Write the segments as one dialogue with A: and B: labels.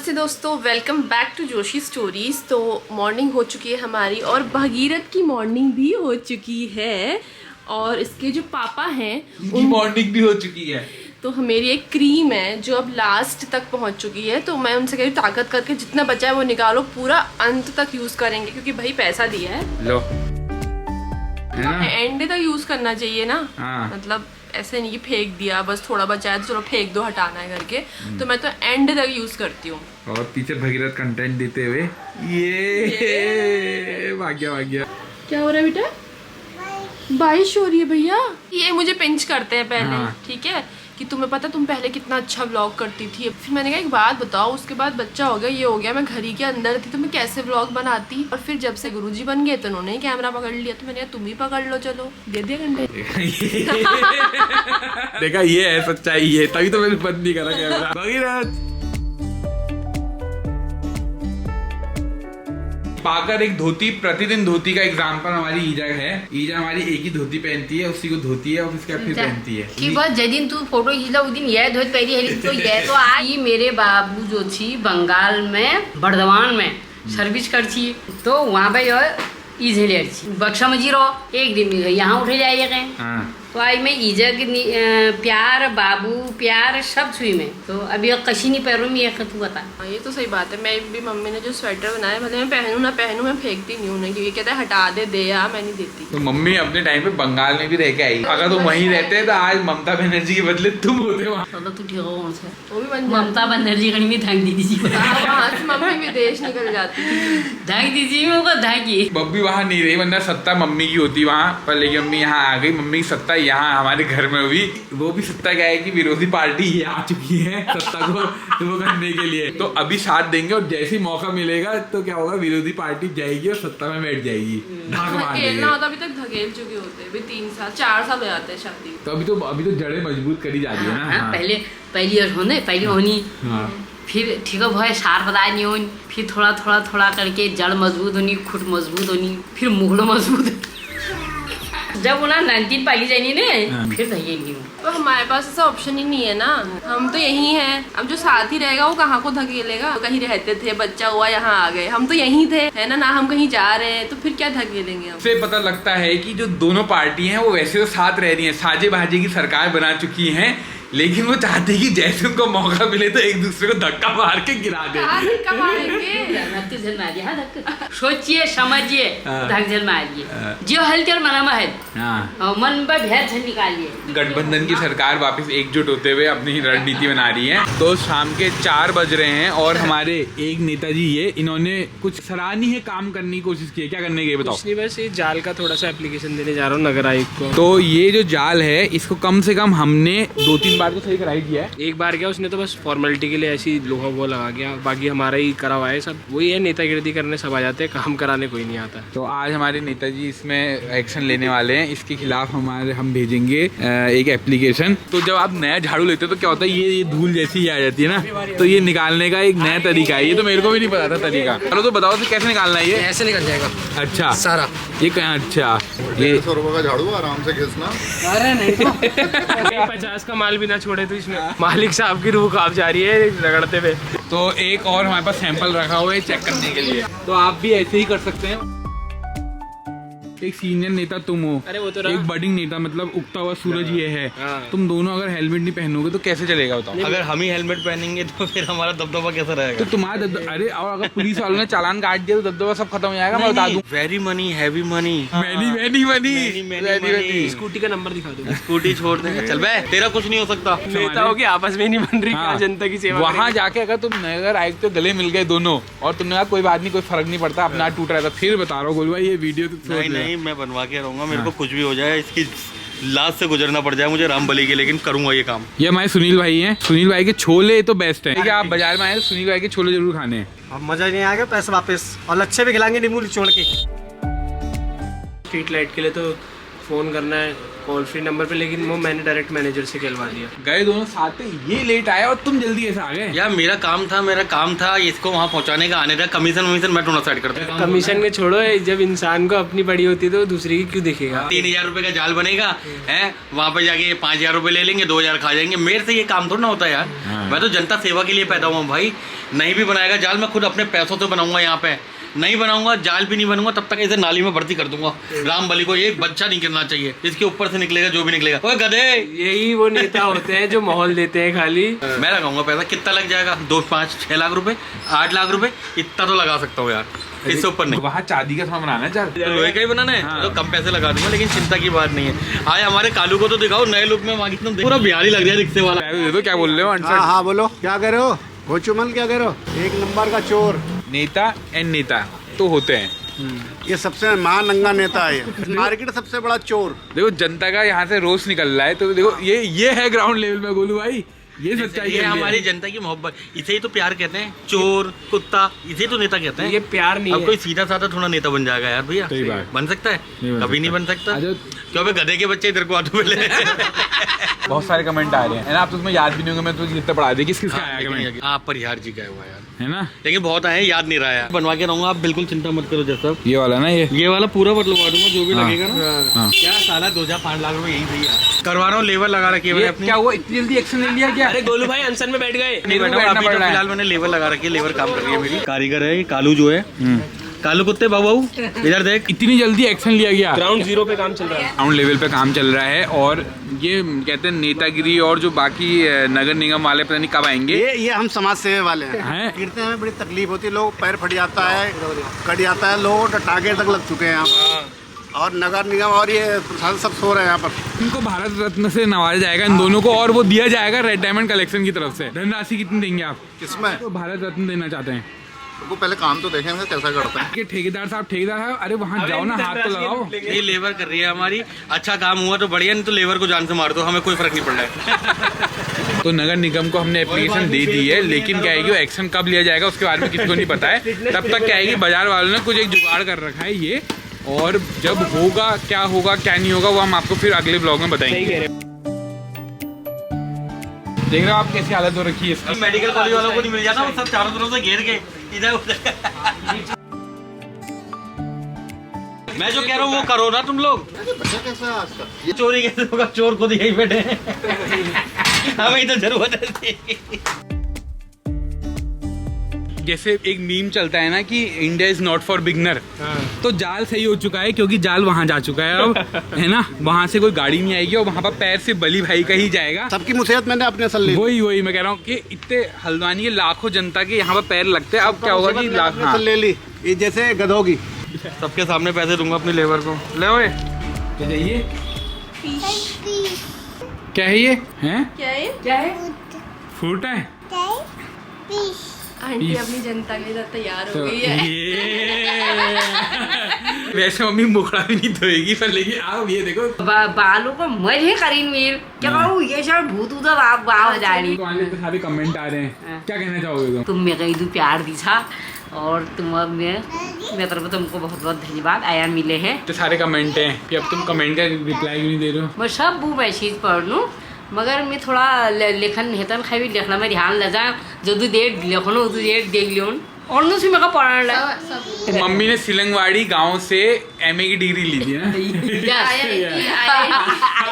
A: नमस्ते दोस्तों, welcome back to Joshi stories. तो मॉर्निंग हो चुकी है हमारी और भगीरथ की मॉर्निंग भी हो चुकी है और इसके जो पापा हैं
B: उनकी मॉर्निंग भी हो चुकी है।
A: तो मेरी एक क्रीम है जो अब लास्ट तक पहुंच चुकी है, तो मैं उनसे कह रही हूँ ताकत करके जितना बचा है वो निकालो, पूरा अंत तक यूज करेंगे क्योंकि भाई पैसा दिया है।
B: लो
A: एंड तक यूज करना चाहिए ना।
B: हाँ।
A: मतलब ऐसे नहीं कि फेंक दिया बस थोड़ा बचा है तो चलो फेंक दो, हटाना है करके। तो मैं तो एंड तक यूज करती हूँ।
B: और टीचर भगीरथ कंटेंट देते हुए ये भाग्य
A: क्या हो रहा है बेटा? बारिश हो रही है भैया। ये मुझे पिंच करते हैं पहले।
B: हाँ।
A: ठीक है कि तुम्हें पता तुम पहले कितना अच्छा व्लॉग करती थी। फिर मैंने कहा एक बात बताओ, उसके बाद बच्चा हो गया, ये हो गया, मैं घर ही के अंदर थी तो मैं कैसे व्लॉग बनाती। और फिर जब से गुरुजी बन गए तो उन्होंने कैमरा पकड़ लिया, तो मैंने कहा तुम ही पकड़ लो, चलो दे दिया कंटेंट।
B: देखा, ये है सच्चाई, ये तभी तो मैंने बंद नहीं करा कैमरा। भगीरथ पाकर एक धोती, प्रतिदिन धोती का एग्जाम्पल हमारी ईजा है। ईजा हमारी एक ही धोती पहनती है, उसी को धोती है और उसके फिर पहनती है
C: कि बस जदिन तू फोटो खींचला उस दिन यह धोती पहली है तो यह तो आज मेरे बाबू जो थी बंगाल में बर्धमान में सर्विस कर थी, तो वहाँ पे जो है ईजे ले बक्सा में जीरो एक दिन में यहाँ उठे जाइए।
B: हाँ।
C: तो आज मैं ईजा की प्यार बाबू प्यार सब छुई में, तो अभी कशी नहीं पैरों में एक तू बता।
A: ये तो सही बात है। मैं भी मम्मी ने जो स्वेटर बनाया भले मैं पहनूं ना पहनूं, मैं फेंकती नहीं हूँ। ये कहता है हटा दे दे यार, मैं नहीं देती।
B: तो मम्मी अपने टाइम पे बंगाल में भी रह के आई। अगर तुम वहीं रहते तो आज ममता बनर्जी के बदले तुम होते वहाँ।
C: चलो तू ठीक हो से
A: वो भी बन
C: ममता बनर्जी कहीं भी धक दी थी।
A: वहाँ से मम्मी विदेश निकल जाती।
C: धक दीजिए मैं को धाकी।
B: बब्बी वहाँ नहीं रही, वरना सत्ता मम्मी की होती वहाँ पर, लेकिन मम्मी यहाँ आ गई। मम्मी की सत्ता यहाँ हमारे घर में हुई। वो भी सत्ता क्या है कि विरोधी पार्टी ये आ चुकी है सत्ता को वो करने के लिए, तो अभी साथ देंगे और जैसे ही मौका मिलेगा तो क्या होगा, विरोधी पार्टी जाएगी और सत्ता में बैठ जाएगी।
A: धकेलना होता अभी तक धकेल चुके होते, अभी 3 साल 4 साल हो जाते हैं शादी।
B: तो अभी तो जड़ें मजबूत करी जा रही है ना। हाँ।
C: पहली होनी
B: हाँ।
C: फिर ठीक है भाई सार बताए नहीं होनी, फिर थोड़ा करके जड़ मजबूत होनी, खुट मजबूत होनी, फिर मुगलो मजबूत। जब उन्हें 19 पाली जानी ने फिर सही नहीं।
A: तो हमारे पास ऐसा ऑप्शन ही नहीं है ना, हम तो यहीं हैं। अब जो साथ ही रहेगा वो कहाँ को धकेलेगा? तो कहीं रहते थे, बच्चा हुआ, यहाँ आ गए, हम तो यहीं थे, है ना हम कहीं जा रहे हैं, तो फिर क्या धकेलेंगे हम?
B: से पता लगता है कि जो दोनों पार्टी हैं वो वैसे तो साथ रह रही हैं, साझे बाजे की सरकार बना चुकी हैं, लेकिन वो चाहते हैं कि जैसे उनको मौका मिले तो एक दूसरे को धक्का मार के गिरा दे।
A: धक्का मारेंगे?
C: सोचिए समझिए, धक्का मारिए, जो हलचल मना है मन पर भेद निकालिए।
B: गठबंधन की सरकार वापस एकजुट होते हुए अपनी रणनीति बना रही है। तो शाम के 4 बज रहे हैं और हमारे एक नेताजी इन्होंने कुछ सराहनीय काम करने की कोशिश की है। क्या करने की बताओ?
D: बस ये जाल का थोड़ा सा एप्लीकेशन देने जा रहा हूँ नगर आयुक्त को।
B: तो ये जो जाल है इसको कम से कम हमने 2-3 बार तो सही कराई दिया है।
D: एक बार क्या उसने तो बस फॉर्मेलिटी के लिए ऐसी लोहा वो लगा गया, बाकी हमारा ही करा हुआ है सब। वही है, नेतागिरी करने सब आ जाते हैं, काम कराने कोई नहीं आता।
B: तो आज हमारे नेताजी इसमें एक्शन लेने वाले हैं। इसके खिलाफ हम भेजेंगे एक एप्लीकेशन। तो जब आप नया झाड़ू लेते हो तो क्या होता है, ये धूल जैसी ही आ जाती है ना, तो ये निकालने का एक नया तरीका है। ये तो मेरे को भी नहीं पता था तरीका। चलो तो बताओ तो कैसे निकालना है? ये
D: ऐसे निकल जाएगा
B: अच्छा
D: सारा
B: ये अच्छा ये
E: 100 रुपए का झाड़ू आराम से घिसना।
C: अरे नहीं तो
D: 50 का माल भी ना छोड़े तो इसमें मालिक साहब की रूह कांप जा रही है रगड़ते हुए।
B: तो एक और हमारे पास सैंपल रखा हुआ है चेक करने के लिए, तो आप भी ऐसे ही कर सकते हैं। एक सीनियर नेता तुम हो,
D: अरे वो तो
B: एक बडिंग नेता, मतलब उगता हुआ सूरज ये है।
D: हाँ।
B: तुम दोनों अगर हेलमेट नहीं पहनोगे तो कैसे चलेगा बताओ?
F: अगर हम ही हेलमेट पहनेंगे तो फिर हमारा दबदबा कैसा रहेगा?
B: तो तुम्हारा अरे और अगर पुलिस वालों ने चालान काट दिया तो दबदबा सब खत्म हो जाएगा। मैं बता दूं,
F: very money, heavy money,
B: money.
D: Scooty का नंबर दिखा दो।
F: स्कूटी छोड़ दे, चल बे, तेरा कुछ नहीं हो सकता।
D: नेताओं की आपस में नहीं बन रही,
B: हाँ।
D: जनता की सेवा
B: वहाँ जाके अगर तुम नगर आयुक्त तो गले मिल गए दोनों और तुमने कहा कोई बात नहीं, कोई फर्क नहीं पड़ता, अपना टूट रहा था, फिर बता रहा हूँ गोलू भाई ये वीडियो तो
F: नहीं मैं बनवा के रहूंगा। मेरे को कुछ भी हो जाए, इसकी लाश से गुजरना पड़ जाए मुझे रामबली के, लेकिन करूंगा ये काम।
B: ये हमारे सुनील भाई हैं। सुनील भाई के छोले तो बेस्ट है। आप बाजार में आए तो सुनील भाई के छोले जरूर खाने हैं।
G: अब मजा नहीं आएगा, पैसे वापस, और लच्छे भी खिलाएंगे नींबू निचोड़ के।
D: स्ट्रीट लाइट के लिए तो फ़ोन करना है कॉल फ्री नंबर पे, लेकिन वो मैंने डायरेक्ट मैनेजर से कहलवा दिया।
B: गए दोनों साथ में, ये लेट आया और तुम जल्दी ऐसे आ गए।
F: यार मेरा काम था इसको वहाँ पहुँचाने का, आने का। कमीशन मैं थोड़ा साइड करता।
D: कमीशन में छोड़ो, जब इंसान को अपनी पड़ी होती है तो दूसरी की क्यों देखेगा।
F: 3000 रुपए का जाल बनेगा है, वहाँ पे जाके 5000 रुपए ले लेंगे, 2000 खा जाएंगे। मेरे से ये काम थोड़ा ना होता यार। मैं तो जनता सेवा के लिए पैदा हुआ हूँ भाई। नहीं भी बनाएगा जाल, मैं खुद अपने पैसों से बनाऊंगा। यहाँ पे नहीं बनाऊंगा, जाल भी नहीं बनूंगा, तब तक इसे नाली में भर्ती कर दूंगा। राम बलि को एक बच्चा नहीं गिरना चाहिए, इसके ऊपर से निकलेगा जो भी निकलेगा। ओए गधे,
D: यही वो नेता होते हैं जो माहौल देते हैं खाली।
F: मैं लगाऊंगा पैसा। कितना लग जाएगा? 2, 5, 6 लाख रुपए, 8 लाख रुपए, इतना तो लगा सकता हूँ यार, इससे ऊपर नहीं।
B: वहाँ चांदी का सामान बनाना है जाल,
F: लोहे का ही बनाना है तो कम पैसे लगा दूंगा, लेकिन चिंता की बात नहीं है। आज हमारे कालू को तो दिखाओ नए लुक में, वहाँ कितना पूरा बिहारी लग रहा है रिक्शे वाला।
B: दे दो, क्या बोल रहे हो आंसर?
G: हाँ बोलो, क्या कह रहे हो घोचुमल, क्या कह रहे हो? एक नंबर का चोर।
B: नेता एंड नेता तो होते हैं।
G: ये सबसे महानंगा नेता है, ये मार्केट सबसे बड़ा चोर।
B: देखो जनता का यहाँ से रोष निकल रहा है, तो देखो ये है ग्राउंड लेवल में गोलू भाई, ये सच्चाई
F: ये
B: है।
F: हमारी जनता की मोहब्बत, इसे ही तो प्यार कहते हैं। चोर, कुत्ता, इसे ही तो नेता कहते हैं।
D: ये प्यार नहीं
F: अब
D: है।
F: कोई सीधा साधा थोड़ा नेता बन जाएगा यार भैया।
B: सही बात।
F: बन सकता है?
B: नहीं बन
F: कभी नहीं
B: सकता।
F: बन सकता।
B: अच्छा।
F: क्यों बे गधे के बच्चे इधर को आते मिले।
B: बहुत सारे कमेंट आ रहे हैं ना, आप तो तुम्हें याद भी नहीं होंगे, मैं तो जितना पढ़ा दे किस का आया कमेंट,
F: हाँ परिहार जी का हुआ यार,
B: है ना?
F: लेकिन बहुत आए, याद नहीं रहा यार। बनवा के रहूंगा, आप बिल्कुल चिंता मत करो। जैसा
B: ये वाला ना, ये
F: वाला पूरा बदलवा दूंगा, जो भी
B: हाँ।
F: लगेगा ना।
B: हाँ।
F: क्या साला 2-5 लाख रुपए यही सही है। करवा रहा हूँ, लेबर लगा रखी है मैंने अपनी।
B: क्या हुआ, इतनी जल्दी एक्शन ले लिया क्या?
D: अरे गोलू भाई अनशन में बैठ गए।
F: नहीं बैठा हूँ,
B: बैठना
F: अभी
B: पड़
F: तो
B: रहा है।
F: फिलहाल मैंने लेबर लगा रखी है। लेबर काम कर रही है मेरी। कारीगर है ये कालू जो है। कालू कुत्ते बाबू इधर देख।
B: इतनी जल्दी एक्शन लिया गया?
D: ग्राउंड जीरो पे काम चल रहा है।
B: ग्राउंड लेवल पे काम चल रहा है, और ये कहते हैं नेतागिरी और जो बाकी नगर निगम वाले पता नहीं कब आएंगे।
G: ये हम समाज सेवा वाले
B: हैं?
G: हैं। गिरते हैं, बड़ी तकलीफ होती है, लोग पैर फट जाता है, कट जाता है, लोगों को टांगे तक लग चुके हैं यहाँ पर। और नगर निगम और ये प्रशासन सब सो रहे हैं यहाँ पर।
B: इनको भारत रत्न से नवाजा जाएगा इन दोनों को, और वो दिया जाएगा रेड डायमंड कलेक्शन की तरफ से। धनराशि कितनी देंगे आप?
E: किसमें?
B: तो भारत रत्न देना चाहते हैं।
E: वो पहले काम तो देखेंगे कैसा करते हैं।
B: कि ठेकेदार साहब अरे वहाँ जाओ ना, हाथ तो लगाओ।
F: ये लेबर कर रही है हमारी। अच्छा काम हुआ तो बढ़िया, नहीं तो लेबर को जान से मार दो, हमें कोई फर्क नहीं पड़ रहा है।
B: तो नगर निगम को हमने एप्लीकेशन दे दी है, लेकिन क्या है कि एक्शन कब लिया जाएगा उसके बारे में किसी को नहीं पता है। तब तक क्या है कि बाजार वालों ने कुछ एक जुगाड़ कर रखा है ये, और जब होगा क्या नहीं होगा वो हम आपको फिर अगले ब्लॉग में बताएंगे। देख रहे हो आप कैसी हालत हो रखी है इसकी।
F: मेडिकल कॉलेज वालों को नहीं मिल जाता, वो सब चारों तरफ से घेर के इधर उधर। मैं जो कह रहा हूँ वो करो ना तुम लोग।
E: बच्चा कैसा है आज का?
F: ये चोरी कैसे होगा? चोर खुद यही बैठे हैं। हमें तो जरूरत है।
B: जैसे एक मीम चलता है ना कि India is not for beginner, तो जाल सही हो चुका है, क्योंकि जाल वहाँ जा चुका है अब, है ना? वहाँ से कोई गाड़ी नहीं आएगी और वहाँ पर पैर से बली भाई का ही जाएगा।
G: सबकी मुसीबत मैंने अपने सर ली।
B: वही मैं कह रहा हूँ कि इतने हल्द्वानी के लाखों जनता के यहाँ पर पैर लगते हैं। अब क्या होगा कि लाख
G: अपने सर ले ली, ये जैसे गधों की।
F: सबके सामने पैसे दूंगा अपनी लेबर को। ले ओए
B: क्या चाहिए? क्या है ये? हैं?
A: क्या है?
B: फ्रूट है?
A: आंटी
B: पीस।
A: अपनी जनता के साथ तैयार
B: तो
A: हो गई है।
B: वैसे मम्मी मुखड़ा भी नहीं धोएगी, पर लेकिन आप ये देखो
C: बालों को मजे करीन मीर क्या कहूँ, ये सब भूत उधर आप गाँव जा रही।
B: तो आने पे सारे कमेंट आ रहे हैं, क्या कहना चाहोगे
C: तुम मेरे को इधर प्यार दी था, और तुम अब मैं तरफ तुमको बहुत बहुत धन्यवाद आया मिले हैं।
B: तो सारे कमेंट हैं कि अब तुम कमेंट का रिप्लाई क्यों नहीं दे रहे हो?
C: मैं सब वो मैसेज पढ़ लूँ, मगर मैं थोड़ा लेखन हेतन खाई लिखना में ध्यान ले जाए, जो डेट लिखो उस डेट देख लियो और नु से मेरा पढ़ने लगा।
B: तो मम्मी ने सिलंगवाड़ी गांव से एमए की डिग्री ली थी ना।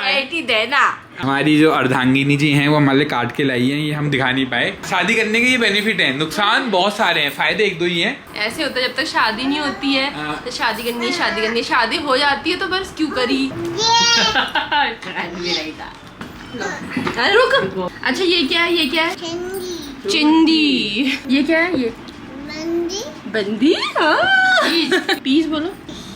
C: IIT देना।
B: हमारी जो अर्धांगिनी जी हैं वो हमारे काट के लाई हैं, ये हम दिखा नहीं पाए। शादी करने के ये बेनिफिट हैं, नुकसान बहुत सारे हैं, फायदे 1-2 ही हैं।
A: ऐसे होता है जब तक शादी नहीं होती है तो शादी करनी है, शादी हो जाती है तो बस क्यों करी। अरे रुक, अच्छा ये क्या है? चिंदी। ये क्या है? ये बंदी। पीस बोलो,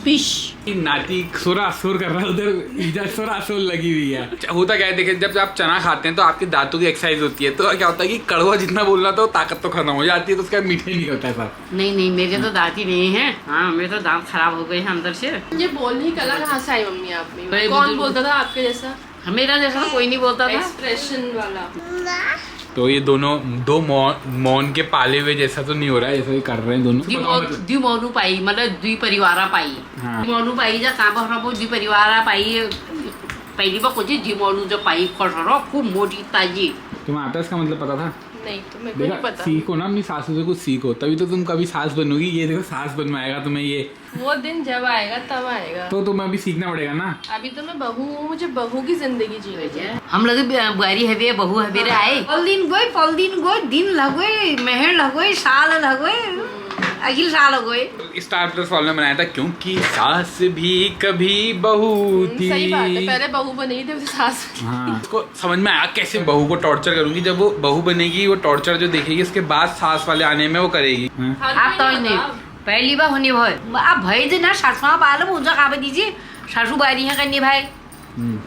A: पिश।
B: नाती सोरा असुर कर रहा है उधर, ईजा सोरा असुर लगी हुई है। होता क्या है, देखिए जब आप चना खाते हैं तो आपके दांतों की एक्सरसाइज होती है, तो क्या होता है कि कड़वा जितना बोलना था ताकत तो खत्म हो जाती है, तो उसका मीठा नहीं होता है साहब।
C: नहीं मेरे तो दांत ही नहीं है। हाँ मेरे तो दांत खराब हो गए हैं अंदर से।
A: ये बोलने की कला कहाँ से आई मम्मी आप में?
C: बड़े
A: कौन
C: बुजुर्ग-
A: बोलता था आपके जैसा?
C: मेरा जैसा कोई नहीं बोलता था।
A: एक्सप्रेशन वाला।
B: तो ये दोनों दो मौन के पाले हुए जैसा तो नहीं हो रहा है, जैसा ये कर रहे हैं दोनों।
C: द्विमौनु पाई मतलब द्विपरिवारा पाई
B: हाँ।
C: द्विमौनु पाई जा काम हरबो द्विपरिवारा पाई पहली बार कुछ द्विमौनु जो पाई खसरो खूब मोटी ताजी।
B: तुम्हें आता है इसका मतलब पता था?
A: नहीं तो मेरे को नहीं
B: देखा,
A: पता।
B: सीखो ना अपनी सासू से कुछ सीखो, तभी तो तुम कभी सास बनोगी। ये देखो सास बनवाएगा तुम्हें ये,
A: वो दिन जब आएगा तब आएगा।
B: तो तुम्हें अभी सीखना पड़ेगा ना।
A: अभी तो मैं बहू हूँ, मुझे बहू की जिंदगी जीने है।
C: हम लोग बुआरी हवे बहू हवे रे आए पल दिन लगोए मेहर लगोए साल लगोए अगले साल लगोए।
B: स्टार प्लस वालों ने बनाया था क्योंकि सास भी कभी बहू थी।
A: सही बात है, पहले बहू बनी थी फिर सास।
B: हाँ, उसको समझ में आया कैसे बहू को टॉर्चर करूंगी। जब वो बहू बनेगी वो टॉर्चर जो देखेगी उसके बाद सास वाले आने में वो करेगी। हाँ।
C: आप तो नहीं पहली बार होने भय आप भय जे ना सासुमा पालम हुन्छ काम दीजिए सासू बारी यहाँ करनी भाई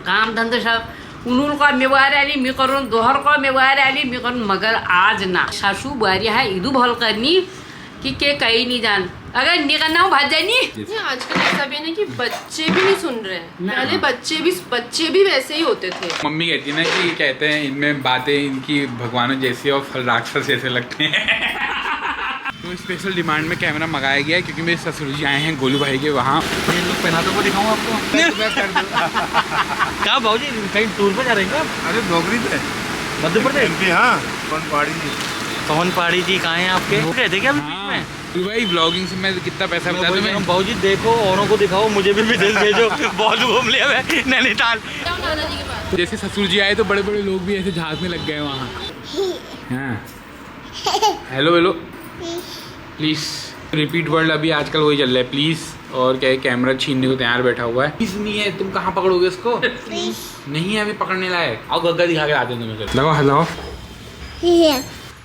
C: काम धंधा सब उन्होंने का मेवार आली मैं करूँ दोहर का मेवार आली मैं करूँ मगर आज ना सासू बारी है इधू भल करनी कि के कहीं नहीं जान अगर नहीं करना हो भाज जानी।
A: नहीं, आजकल ऐसा भी है ना कि बच्चे भी नहीं सुन रहे हैं। पहले बच्चे भी वैसे ही होते थे।
B: मम्मी कहती है ना कि कहते हैं इनमें बातें इनकी भगवानों जैसी और फल राक्षस जैसे लगते हैं। तो स्पेशल डिमांड में कैमरा मंगाया गया है क्योंकि मेरे ससुर जी आए हैं गोलू भाई के वहाँ।
F: ये लोग पहना तो वो दिखाऊँ आपको। क्या भाजी कहीं टूर पे जा रहे हैं क्या?
G: अरे नौकरी पे
F: मध्य प्रदेश।
G: हाँ कौन पहाड़ी जी
F: पवन पहाड़ी जी कहाँ हैं आपके? रहते क्या अभी
B: हाँ,
F: में?
B: गोलू भाई ब्लॉगिंग से मैं कितना पैसा बता तुम्हें।
F: भाजी देखो औरों को दिखाओ मुझे भी विदेश भेजो। बहुत घूम लिया मैं नैनीताल।
B: जैसे ससुर जी आए तो बड़े बड़े लोग भी ऐसे झांकने लग गए वहाँ। हाँ hello hello please repeat word अभी आजकल वही चल रहा है प्लीज। और क्या है कैमरा छीनने को तैयार बैठा हुआ है। प्लीज नहीं है, तुम कहाँ पकड़ोगे इसको? नहीं है अभी पकड़ने लायक। आओ गग्गा दिखा के आते हैं तुम्हें। लगाओ हेलो।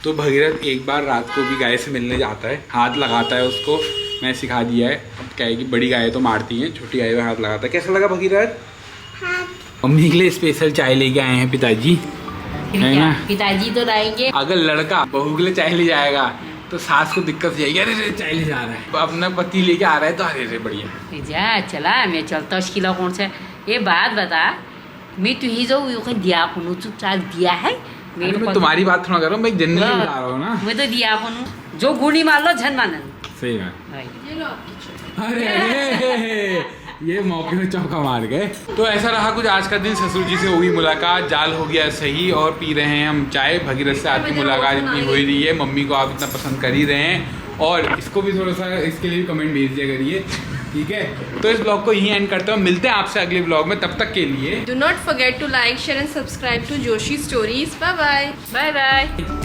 B: तो भगीरथ एक बार रात को भी गाय से मिलने जाता है, हाथ लगाता है उसको। मैं सिखा दिया है। अब क्या है कि बड़ी गाय तो मारती हैं, छोटी गाय में हाथ लगाता है। कैसा लगा भगीरथ? मम्मी के लिए स्पेशल चाय लेके आए हैं पिताजी, है ना?
C: पिताजी तो रहेंगे।
B: अगर लड़का बहू के लिए चाय ले जाएगा तो सास को दिक्कत हो जाएगी। अरे चाय ले जा रहा है, अपना पति लेके आ रहा है तो अरे बढ़िया
C: जा चला मैं चलता किला कौन सा ये बात बता मैं तू ही जाऊ दिया चुपचाप दिया है।
B: अरे मैं तुम्हारी बात थोड़ा कर रहा हूँ, मैं जनरली बता रहा हूँ ना।
C: मैं तो दिया जो गुणी मान लो झन मानन।
B: सही बात। अरे ये मौके में चौका मार गए। तो ऐसा रहा कुछ आज का दिन। ससुर जी से हुई मुलाकात, जाल हो गया सही और पी रहे हैं हम चाय। भगीरथ से आपकी मुलाकात इतनी हुई नहीं है, मम्मी को आप इतना पसंद कर ही रहे हैं और इसको भी थोड़ा सा इसके लिए भी कमेंट भेज दिया करिए, ठीक है? तो इस ब्लॉग को यहीं एंड करते हैं, मिलते हैं आपसे अगले ब्लॉग में। तब तक के लिए
A: Do not forget to like, share and subscribe to Joshi Stories. Bye bye.
C: Bye bye.